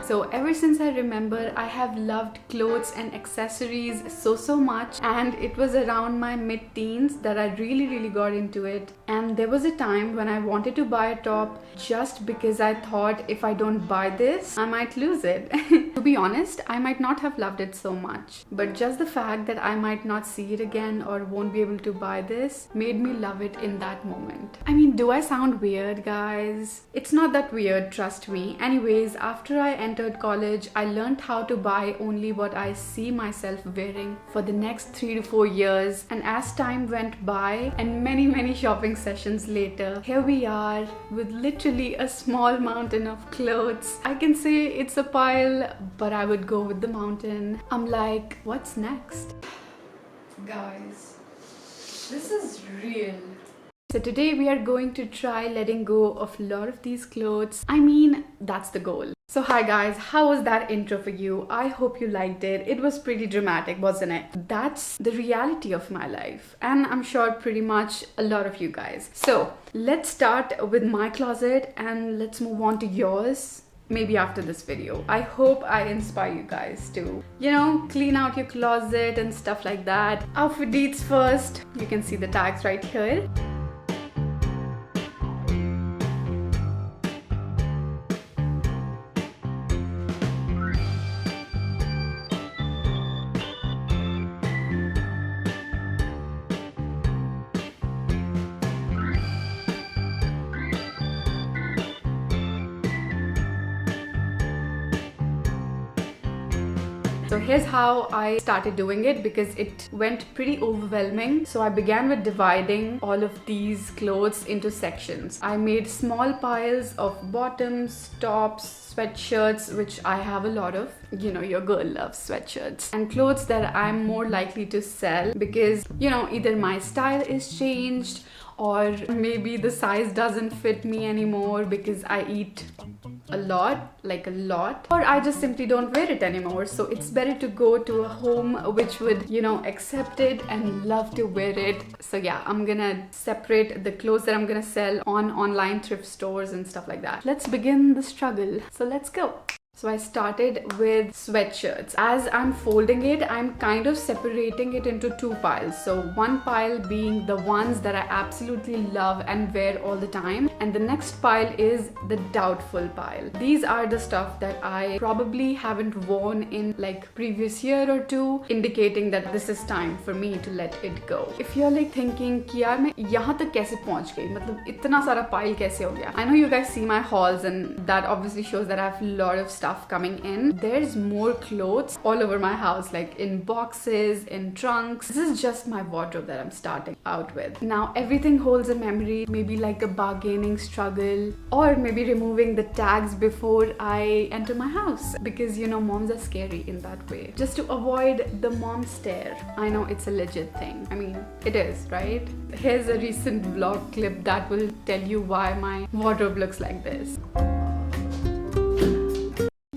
So ever since I remember, I have loved clothes and accessories so much, and it was around my mid-teens that I really got into it. And there was a time when I wanted to buy a top just because I thought if I don't buy this, I might lose it. To be honest, I might not have loved it so much, but just the fact that I might not see it again or won't be able to buy this made me love it in that moment. I mean, do I sound weird, guys? It's not that weird, trust me. Anyways, after I entered college, I learned how to buy only what I see myself wearing for the next 3 to 4 years. And as time went by and many shopping sessions later, here we are with literally a small mountain of clothes. I can say it's a pile, but I would go with the mountain. I'm like, what's next? Guys, this is real. So today we are going to try letting go of a lot of these clothes. I mean, that's the goal. So hi guys, how was that intro for you? I hope you liked it. It was pretty dramatic, wasn't it? That's the reality of my life, and I'm sure pretty much a lot of you guys. So let's start with my closet and let's move on to yours. Maybe after this video. I hope I inspire you guys to, clean out your closet and stuff like that. Outfit deets first. You can see the tags right here. So here's how I started doing it, because it went pretty overwhelming. So I began with dividing all of these clothes into sections. I made small piles of bottoms, tops, sweatshirts, which I have a lot of. Your girl loves sweatshirts. And clothes that I'm more likely to sell because, either my style is changed or maybe the size doesn't fit me anymore because I eat a lot, or I just simply don't wear it anymore. So it's better to go to a home which would, accept it and love to wear it. So yeah, I'm gonna separate the clothes that I'm gonna sell on online thrift stores and stuff like that. Let's begin the struggle. So let's go. So I started with sweatshirts. As I'm folding it, I'm kind of separating it into two piles. So one pile being the ones that I absolutely love and wear all the time, and the next pile is the doubtful pile. These are the stuff that I probably haven't worn in like previous year or two, indicating that this is time for me to let it go. If you're like thinking कि यार मैं यहाँ तक कैसे पहुँच गई, मतलब इतना सारा pile कैसे हो गया? I know you guys see my hauls and that obviously shows that I have a lot of stuff coming in. There's more clothes all over my house, like in boxes, in trunks. This is just my wardrobe that I'm starting out with. Now everything holds a memory, maybe like a bargaining struggle, or maybe removing the tags before I enter my house, because moms are scary in that way. Just to avoid the mom stare. I know it's a legit thing. I mean, it is, right? Here's a recent vlog clip that will tell you why my wardrobe looks like this.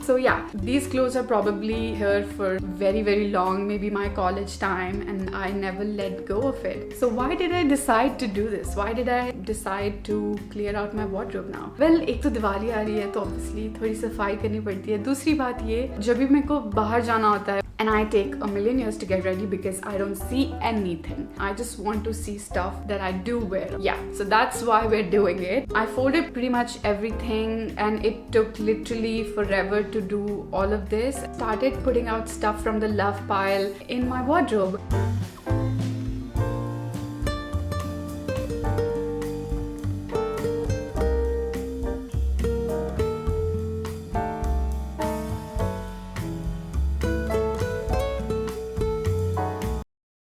So yeah, these clothes are probably here for very long, maybe my college time, and I never let go of it. So why did I decide to do this? Why did I decide to clear out my wardrobe now? Well, एक तो दिवाली आ रही है तो obviously थोड़ी सफाई करनी पड़ती है. दूसरी बात ये, जब भी मेरे को बाहर जाना होता है, and I take a million years to get ready because I don't see anything. I just want to see stuff that I do wear. Yeah, so that's why we're doing it. I folded pretty much everything and it took literally forever to do all of this. Started putting out stuff from the love pile in my wardrobe.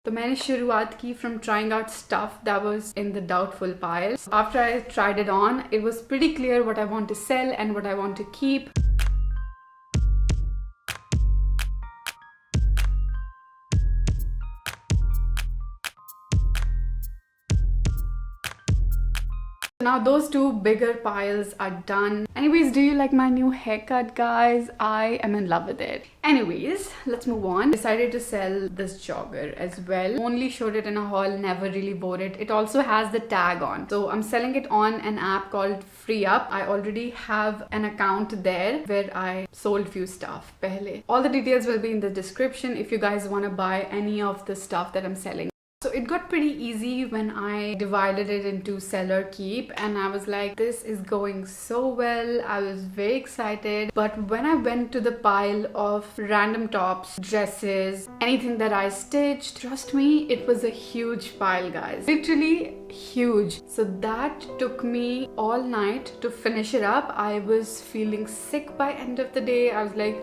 तो मैंने शुरुआत की from trying out stuff that was in the doubtful pile. After I tried it on, it was pretty clear what I want to sell and what I want to keep. Now those two bigger piles are done. Anyways, do you like my new haircut, guys? I am in love with it. Anyways, let's move on. Decided to sell this jogger as well. Only showed it in a haul, never really bought it. It also has the tag on. So I'm selling it on an app called FreeUp. I already have an account there where I sold few stuff pehle. All the details will be in the description if you guys want to buy any of the stuff that I'm selling. So it got pretty easy when I divided it into seller keep, and I was like, this is going so well. I was very excited. But when I went to the pile of random tops, dresses, anything that I stitched, trust me, it was a huge pile, guys. Literally huge. So that took me all night to finish it up. I was feeling sick by end of the day. I was like,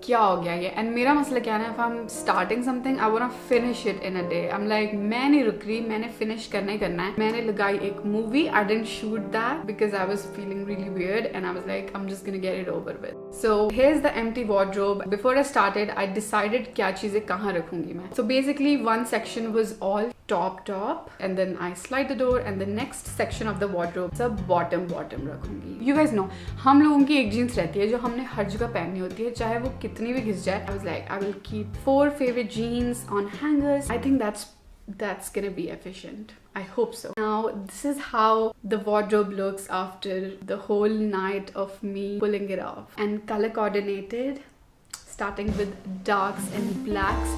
क्या हो गया ये? And मेरा मसला क्या है, if I'm starting something, I wanna finish it in a day. I'm like, मैं नहीं रुक रही, मैंने finish करना ही करना है. मैंने लगाई एक movie. I didn't shoot that because I was feeling really weird, and I was like, I'm just gonna get it over with. So here's the empty wardrobe. Before I started, I decided क्या चीजें कहाँ रखूंगी मैं. So basically, one section was all top, and then I slide the door, and the next section of the wardrobe सब bottom रखूंगी. You guys know, हम लोगों की एक जीन्स रहती है जो हमने हर जगह पहननी होती है, चाहे वो कितनी भी घिस जाए. I was like, I will keep 4 favorite jeans on hangers. I think that's gonna be efficient. I hope so. Now this is how the wardrobe looks after the whole night of me pulling it off, and color coordinated, starting with darks and blacks.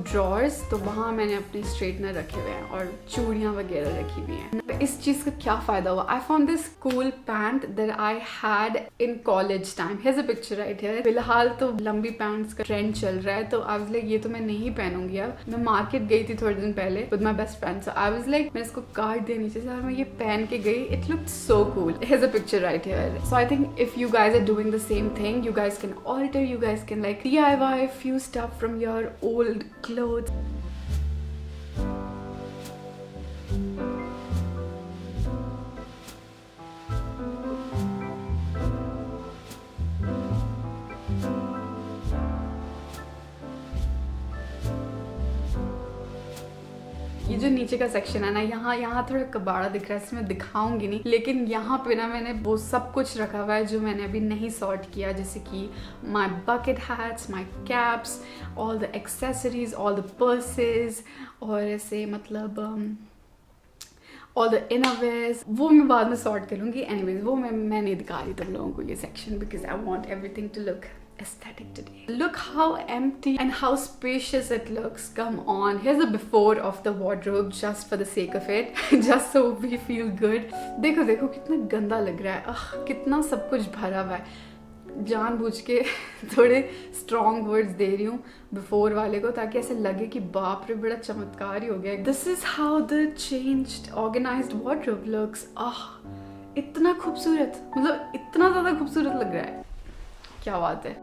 Drawers, तो वहाँ मैंने अपने straightener रखे हुए हैं और चूड़ियाँ वगैरह रखी हुई हैं. इस चीज़ का क्या फ़ायदा हुआ? I found this cool pant that I had in college time. Here's a picture right here. फिलहाल तो लंबी पैंट्स का ट्रेंड चल रहा है, तो आई वाज लाइक, ये तो मैं नहीं पहनूंगी. अब मैं मार्केट गई थी थोड़े दिन पहले with my best friend, so I was like, मैंने इसको काट दिया नीचे से और मैं ये पहन के गई. It looked so cool. Here's a picture right here. So I think if you guys are doing the same thing, you guys can alter, you guys can like DIY few stuff from your old clothes. ये जो नीचे का section है ना, यहाँ थोड़ा कबाड़ा दिख रहा है, इसमें दिखाऊंगी नहीं, लेकिन यहाँ पे ना मैंने वो सब कुछ रखा हुआ है जो मैंने अभी नहीं सॉर्ट किया, जैसे कि माई bucket hats, my caps, all the accessories, all the पर्सेज, और ऐसे मतलब ऑल द इनरवेयर्स. वो मैं बाद में सॉर्ट करूँगी. एनीवेज, वो मैं नहीं दिखा रही तुम लोगों को ये section, because I want everything to look aesthetic today. Look how empty and how spacious it looks. Come on, here's the before of the wardrobe just for the sake of it, just so we feel good. देखो कितना गंदा लग रहा है. कितना सब कुछ भरा हुआ है. जानबूझ के थोड़े स्ट्रॉन्ग वर्ड्स दे रही हूँ बिफोर वाले को, ताकि ऐसे लगे कि बाप रे बड़ा चमत्कार ही हो गया. This is how the changed organized wardrobe looks. इतना खूबसूरत, मतलब इतना ज्यादा खूबसूरत लग रहा है. क्या बात है.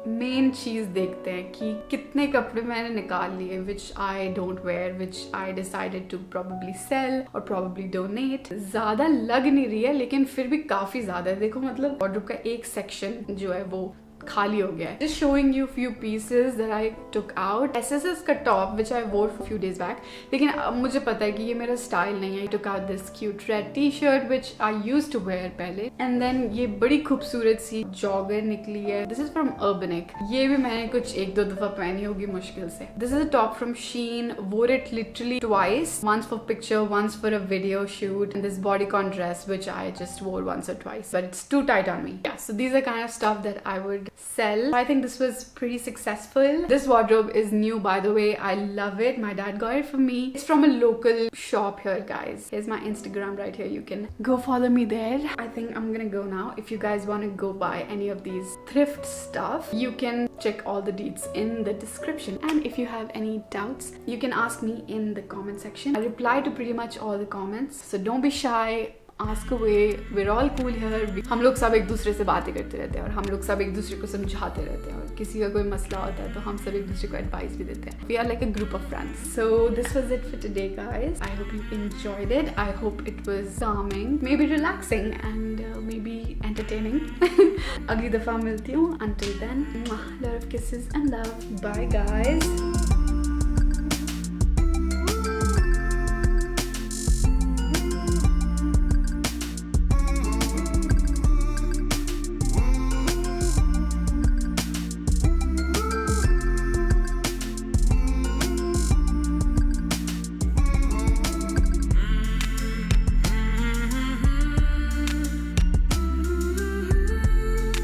मेन चीज देखते हैं कि कितने कपड़े मैंने निकाल लिए which I don't wear, which I decided to probably sell और प्रोबेबली डोनेट. ज्यादा लग नहीं रही है, लेकिन फिर भी काफी ज्यादा है. देखो मतलब वार्डरोब का एक सेक्शन जो है वो खाली हो गया है. Just showing you few pieces that I took out. SSS का top which I wore for few days back, लेकिन अब मुझे पता है कि ये मेरा स्टाइल नहीं है. I took out this cute red t-shirt which I used to wear पहले, and then ये बड़ी खूबसूरत सी जॉगर निकली है. This is from Urbanic. ये भी मैंने कुछ 1-2 दफा पहनी होगी मुश्किल से. This is a top from Shein. Wore it literally twice. Once for picture, once for a video shoot. And this bodycon dress which I just wore once or twice, but it's too tight on me. Yeah, so these are kind of stuff that I would sell. I think this was pretty successful. This wardrobe is new, by the way. I love it. My dad got it for me. It's from a local shop here, guys. Here's my Instagram right here. You can go follow me there. I think I'm gonna go now. If you guys want to go buy any of these thrift stuff, you can check all the deets in the description. And if you have any doubts, you can ask me in the comment section. I reply to pretty much all the comments, so don't be shy. ask away. We're all cool here. हम लोग सब एक दूसरे से बातें करते रहते हैं और हम लोग सब एक दूसरे को समझाते रहते हैं, और किसी का कोई मसला होता है तो हम सब एक दूसरे को एडवाइस भी देते हैं. We are like a group of friends. So this was it for today, guys. I hope you enjoyed it. I hope it was calming, maybe relaxing and maybe entertaining. अगली दफा मिलती हूँ. Until then, lot of kisses and love. Bye, guys.